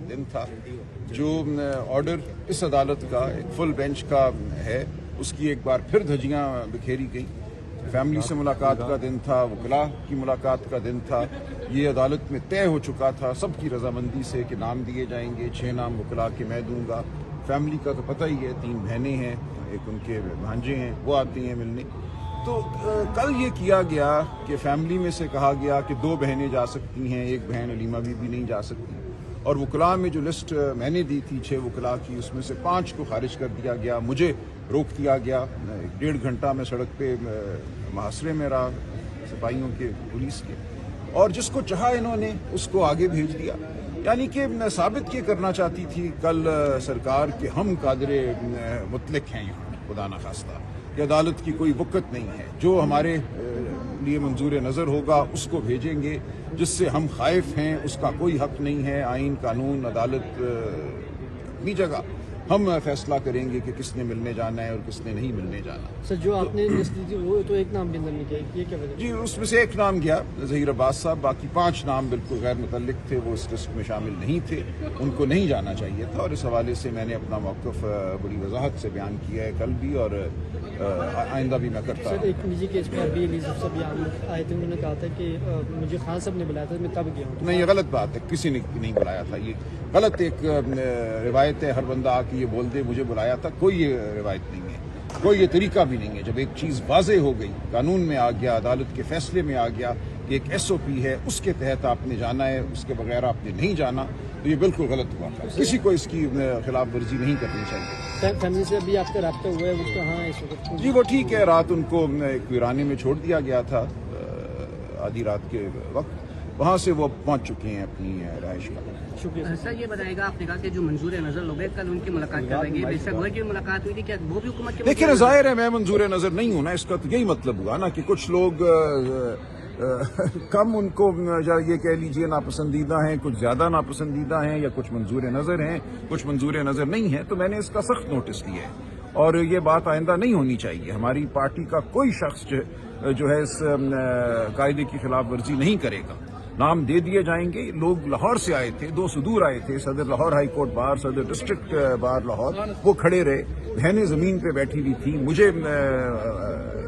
دن تھا جو آرڈر اس عدالت کا ایک فل بینچ کا ہے، اس کی ایک بار پھر دھجیاں بکھیری گئی۔ فیملی سے ملاقات کا دن تھا، وکلاء کی ملاقات کا دن تھا۔ یہ عدالت میں طے ہو چکا تھا سب کی رضامندی سے کہ نام دیے جائیں گے، 6 نام وکلاء کے میں دوں گا۔ فیملی کا تو پتہ ہی ہے، 3 بہنیں ہیں، ایک ان کے بھانجے ہیں، وہ آتے ہیں ملنے۔ تو کل یہ کیا گیا کہ فیملی میں سے کہا گیا کہ 2 بہنیں جا سکتی ہیں، ایک بہن علیمہ بی بھی نہیں جا سکتی، اور وکلاء میں جو لسٹ میں نے دی تھی 6 وکلاء کی، اس میں سے 5 کو خارج کر دیا گیا، مجھے روک دیا گیا۔ 1.5 گھنٹہ میں سڑک پہ محاصرے میں رہا سپاہیوں کے، پولیس کے، اور جس کو چاہا انہوں نے اس کو آگے بھیج دیا۔ یعنی کہ ثابت یہ کرنا چاہتی تھی کل سرکار کہ ہم قادر مطلق ہیں یہاں، خدا نخواستہ، کہ عدالت کی کوئی وقت نہیں ہے، جو ہمارے لیے منظور نظر ہوگا اس کو بھیجیں گے، جس سے ہم خائف ہیں اس کا کوئی حق نہیں ہے۔ آئین، قانون، عدالت اپنی جگہ، ہم فیصلہ کریں گے کہ کس نے ملنے جانا ہے اور کس نے نہیں ملنے جانا۔ سر جو آپ نے لسٹ دی تھی وہ تو ایک نام بھی اندر نہیں گیا، یہ کیا وجہ؟ جی اس میں سے ایک نام گیا، ظہیر عباس صاحب، باقی 5 نام بالکل غیر متعلق تھے، وہ اس لسٹ میں شامل نہیں تھے، ان کو نہیں جانا چاہیے تھا، اور اس حوالے سے میں نے اپنا موقف بڑی وضاحت سے بیان کیا ہے کل بھی، اور آئندہ بھی میں کرتا ہوں۔ سر ایک نجی کیس میں ابھی الیزف صاحب آئے تھے، انہوں نے کہا تھا کہ مجھے خان صاحب نے بلایا تھا، میں تب گیا ہوں۔ نہیں، یہ غلط بات ہے، کسی نے نہیں بلایا تھا، یہ غلط ایک روایت ہے، ہر بندہ آ کے یہ بول دے مجھے بلایا تھا، کوئی یہ روایت نہیں ہے، کوئی یہ طریقہ بھی نہیں ہے۔ جب ایک چیز واضح ہو گئی، قانون میں آ گیا، عدالت کے فیصلے میں آ گیا کہ ایک SOP ہے، اس کے تحت آپ نے جانا ہے، اس کے بغیر آپ نے نہیں جانا، تو یہ بالکل غلط ہوا تھا۔ کسی کو اس کی خلاف ورزی نہیں کرنی چاہیے۔ فیملی سے ابھی آپ کا رابطہ ہوا ہے، وہ کہاں ہے اس وقت؟ جی وہ ٹھیک ہے، رات ان کو ایک ویرانے میں چھوڑ دیا گیا تھا آدھی رات کے وقت، وہاں سے وہ پہنچ چکے ہیں اپنی رہائش کا۔ شکریہ سر، یہ بتائے گا، آپ نے کہا کہ جو منظور نظر لوگ ہیں کل ان کی ملاقات کروائے گی، بے شک وہ کی ملاقات ہوئی تھی، کیا وہ بھی حکومت کے؟ لیکن ظاہر ہے میں منظور نظر نہیں ہوں نا، اس کا تو یہی مطلب ہوا نا کہ کچھ لوگ کم ان کو یہ کہہ لیجئے ناپسندیدہ ہیں، کچھ زیادہ ناپسندیدہ ہیں، یا کچھ منظور نظر ہیں، کچھ منظور نظر نہیں ہیں، تو میں نے اس کا سخت نوٹس لیا ہے، اور یہ بات آئندہ نہیں ہونی چاہیے۔ ہماری پارٹی کا کوئی شخص جو ہے اس قاعدے کی خلاف ورزی نہیں کرے گا۔ نام دے دیے جائیں گے۔ لوگ لاہور سے آئے تھے، 2 صدور آئے تھے، صدر لاہور ہائی کورٹ بار، صدر ڈسٹرکٹ بار لاہور، وہ کھڑے رہے، بہنیں زمین پہ بیٹھی ہوئی تھی، مجھے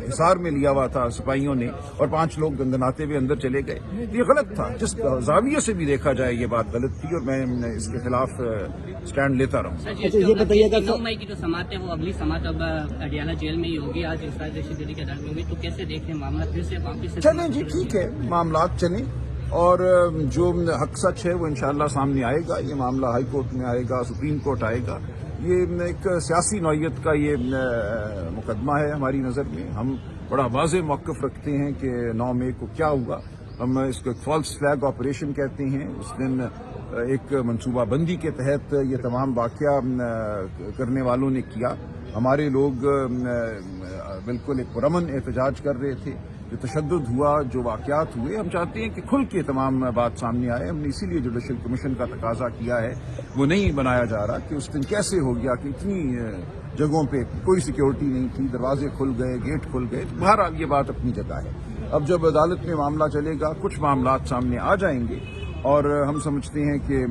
حصار میں لیا ہوا تھا سپاہیوں نے، اور 5 لوگ گندناتے ہوئے اندر چلے گئے۔ یہ غلط تھا، جس زاویے سے بھی دیکھا جائے یہ بات غلط تھی، اور میں اس کے خلاف سٹینڈ لیتا رہوں۔ یہ بتائیے گا 9 مئی کی جو سماعت ہے وہ اگلی سماعت اب اڈیالہ جیل میں ہی ہوگی، آج انفراد رشید دلی کی عدالت میں ہوگی، تو کیسے دیکھیں معاملہ پھر سے واپس چلیں جی ٹھیک ہے، معاملات چلیں، اور جو حق سچ ہے وہ انشاءاللہ سامنے آئے گا۔ یہ معاملہ ہائی کورٹ میں آئے گا، سپریم کورٹ آئے گا۔ یہ ایک سیاسی نوعیت کا یہ مقدمہ ہے ہماری نظر میں۔ ہم بڑا واضح موقف رکھتے ہیں کہ 9 مئی کو کیا ہوا۔ ہم اس کو ایک فالس فلیگ آپریشن کہتے ہیں۔ اس دن ایک منصوبہ بندی کے تحت یہ تمام واقعہ کرنے والوں نے کیا۔ ہمارے لوگ بالکل ایک پرامن احتجاج کر رہے تھے۔ جو تشدد ہوا، جو واقعات ہوئے، ہم چاہتے ہیں کہ کھل کے تمام بات سامنے آئے۔ ہم نے اسی لیے جوڈیشل کمیشن کا تقاضا کیا ہے، وہ نہیں بنایا جا رہا کہ اس دن کیسے ہو گیا کہ اتنی جگہوں پہ کوئی سیکیورٹی نہیں تھی، دروازے کھل گئے، گیٹ کھل گئے۔ بہرحال یہ بات اپنی جگہ ہے۔ اب جب عدالت میں معاملہ چلے گا، کچھ معاملات سامنے آ جائیں گے، اور ہم سمجھتے ہیں کہ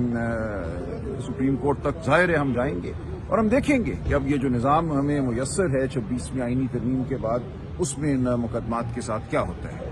سپریم کورٹ تک ظاہر ہے ہم جائیں گے، اور ہم دیکھیں گے کہ اب یہ جو نظام ہمیں میسر ہے 26ویں آئینی ترمیم کے بعد، اس میں ان مقدمات کے ساتھ کیا ہوتا ہے۔